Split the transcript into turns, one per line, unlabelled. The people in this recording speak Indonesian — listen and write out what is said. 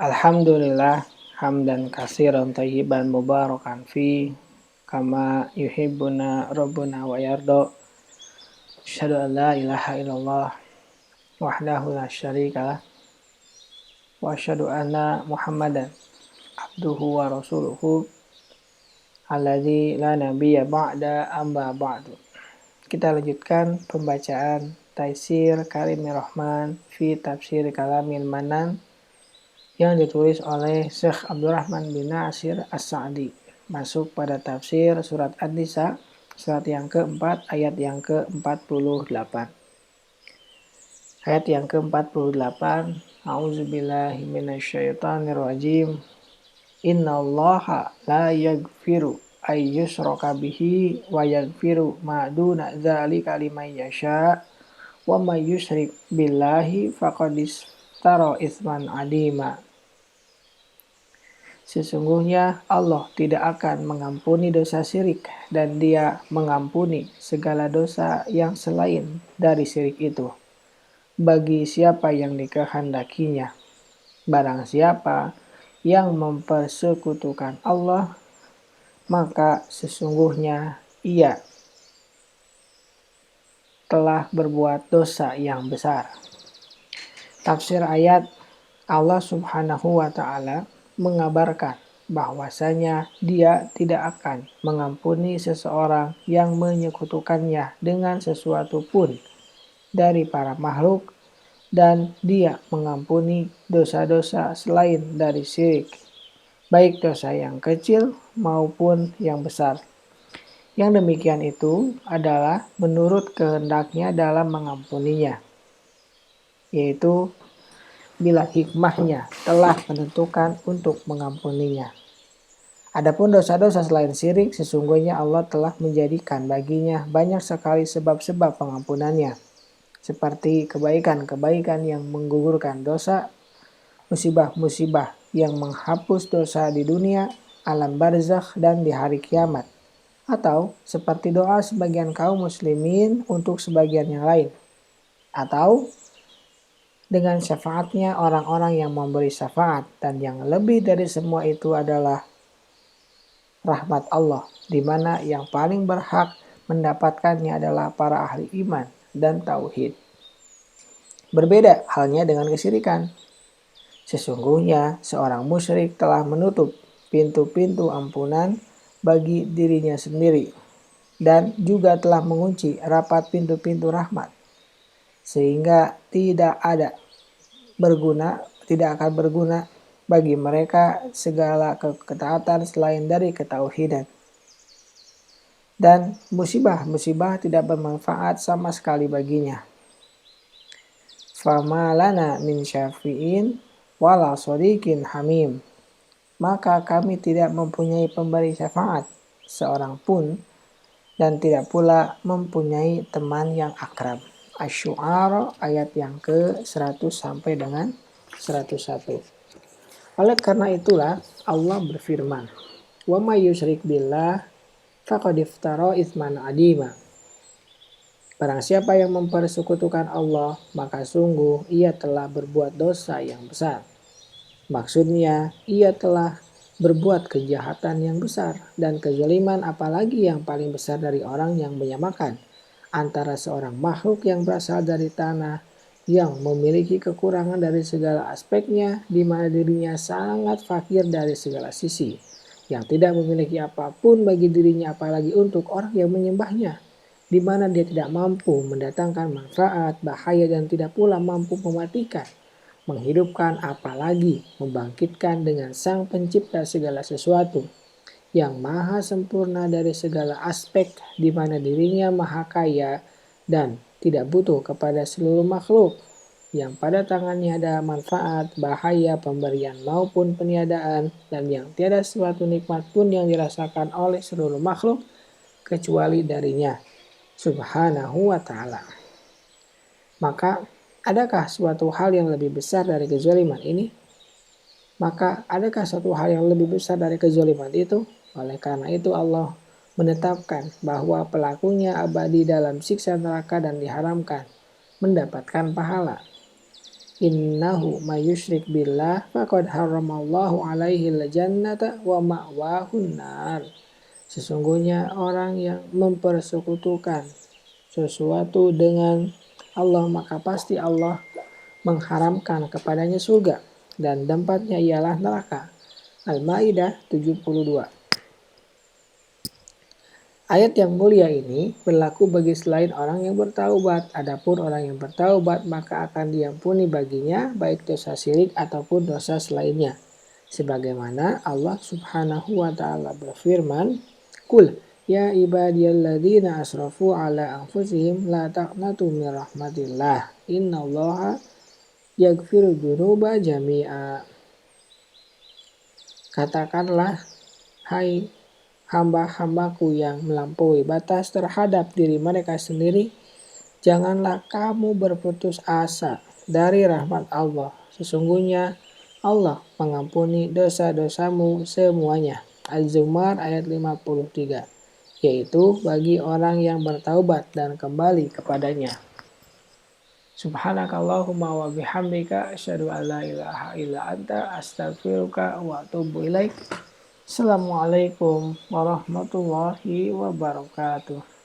Alhamdulillah hamdan katsiran thayyiban mubarakan fi kama yuhibbuna rabbuna wa yarda. Asyhadu an la ilaha illallah wahdahu la syarikalah wa asyhadu anna Muhammadan abduhu wa rasuluhu alladzi la nabiyya ba'da amma ba'du. Kita lanjutkan pembacaan Taisir Karimir Rahman fi Tafsir Kalamil Manan yang ditulis oleh Syekh Abdurrahman bin Nasir As-Sa'di. Masuk pada tafsir surat An-Nisa, surat yang keempat, ayat yang ke-48. Ayat yang ke-48, A'udzubillahi minasyaitonirrajim. Innallaha la yaghfiru ay yushraka bihi wa yaghfiru ma duna dzalika liman yasha wa may yusyrik billahi faqad istara itsman adima. Sesungguhnya Allah tidak akan mengampuni dosa syirik dan Dia mengampuni segala dosa yang selain dari syirik itu bagi siapa yang dikehendakinya. Barang siapa yang mempersekutukan Allah, maka sesungguhnya ia telah berbuat dosa yang besar. Tafsir ayat, Allah Subhanahu wa Ta'ala mengabarkan bahwasanya Dia tidak akan mengampuni seseorang yang menyekutukannya dengan sesuatu pun dari para makhluk, dan Dia mengampuni dosa-dosa selain dari syirik, baik dosa yang kecil maupun yang besar. Yang demikian itu adalah menurut kehendaknya dalam mengampuninya, yaitu bila hikmahnya telah menentukan untuk mengampuninya. Adapun dosa-dosa selain syirik, sesungguhnya Allah telah menjadikan baginya banyak sekali sebab-sebab pengampunannya, seperti kebaikan-kebaikan yang menggugurkan dosa, musibah-musibah yang menghapus dosa di dunia, alam barzakh, dan di hari kiamat, atau seperti doa sebagian kaum muslimin untuk sebagian yang lain, atau dengan syafaatnya orang-orang yang memberi syafaat, dan yang lebih dari semua itu adalah rahmat Allah, di mana yang paling berhak mendapatkannya adalah para ahli iman dan tauhid. Berbeda halnya dengan kesyirikan. Sesungguhnya seorang musyrik telah menutup pintu-pintu ampunan bagi dirinya sendiri, dan juga telah mengunci rapat pintu-pintu rahmat, sehingga tidak akan berguna bagi mereka segala ketaatan selain dari ketauhidan. Dan musibah-musibah tidak bermanfaat sama sekali baginya. Fama lana min syafi'in wala shadiqin hamim. Maka kami tidak mempunyai pemberi syafaat seorang pun, dan tidak pula mempunyai teman yang akrab. Asy-Syu'ara ayat yang ke-100 sampai dengan 101. Oleh karena itulah Allah berfirman, "Wa may yusyrik billah faqad iftara itsman adima." Barang siapa yang mempersekutukan Allah, maka sungguh ia telah berbuat dosa yang besar. Maksudnya, ia telah berbuat kejahatan yang besar dan kezaliman, apalagi yang paling besar dari orang yang menyamakan antara seorang makhluk yang berasal dari tanah, yang memiliki kekurangan dari segala aspeknya, di mana dirinya sangat fakir dari segala sisi, yang tidak memiliki apapun bagi dirinya apalagi untuk orang yang menyembahnya, di mana dia tidak mampu mendatangkan manfaat, bahaya, dan tidak pula mampu mematikan, menghidupkan, apalagi membangkitkan dengan Sang Pencipta segala sesuatu, yang maha sempurna dari segala aspek, di mana dirinya maha kaya dan tidak butuh kepada seluruh makhluk, yang pada tangannya ada manfaat, bahaya, pemberian maupun peniadaan, dan yang tiada suatu nikmat pun yang dirasakan oleh seluruh makhluk kecuali darinya, Subhanahu wa Ta'ala. Maka adakah suatu hal yang lebih besar dari kezaliman ini? Maka adakah suatu hal yang lebih besar dari kezaliman itu? Oleh karena itu Allah menetapkan bahwa pelakunya abadi dalam siksa neraka dan diharamkan mendapatkan pahala. Innahu may yusyrik billah faqad haramallahu alaihil jannata wa ma'wahun nar. Sesungguhnya orang yang mempersekutukan sesuatu dengan Allah, maka pasti Allah mengharamkan kepadanya surga dan tempatnya ialah neraka. Al-Maidah 72. Ayat yang mulia ini berlaku bagi selain orang yang bertaubat. Adapun orang yang bertaubat maka akan diampuni baginya baik dosa syirik ataupun dosa selainnya. Sebagaimana Allah Subhanahu wa taala berfirman, "Qul ya ibadiyalladzina asrafu ala anfusihim la taqnatu min rahmatillah. Innallaha yaghfiru dzunuba jami'a." Katakanlah, hai hamba-hambaku yang melampaui batas terhadap diri mereka sendiri, janganlah kamu berputus asa dari rahmat Allah. Sesungguhnya Allah mengampuni dosa-dosamu semuanya. Az-Zumar ayat 53. Yaitu bagi orang yang bertaubat dan kembali kepadanya. Subhanakallahumma wa bihamdika asyhadu an la ilaha illa anta astaghfiruka wa atubu ilaik. Assalamualaikum warahmatullahi wabarakatuh.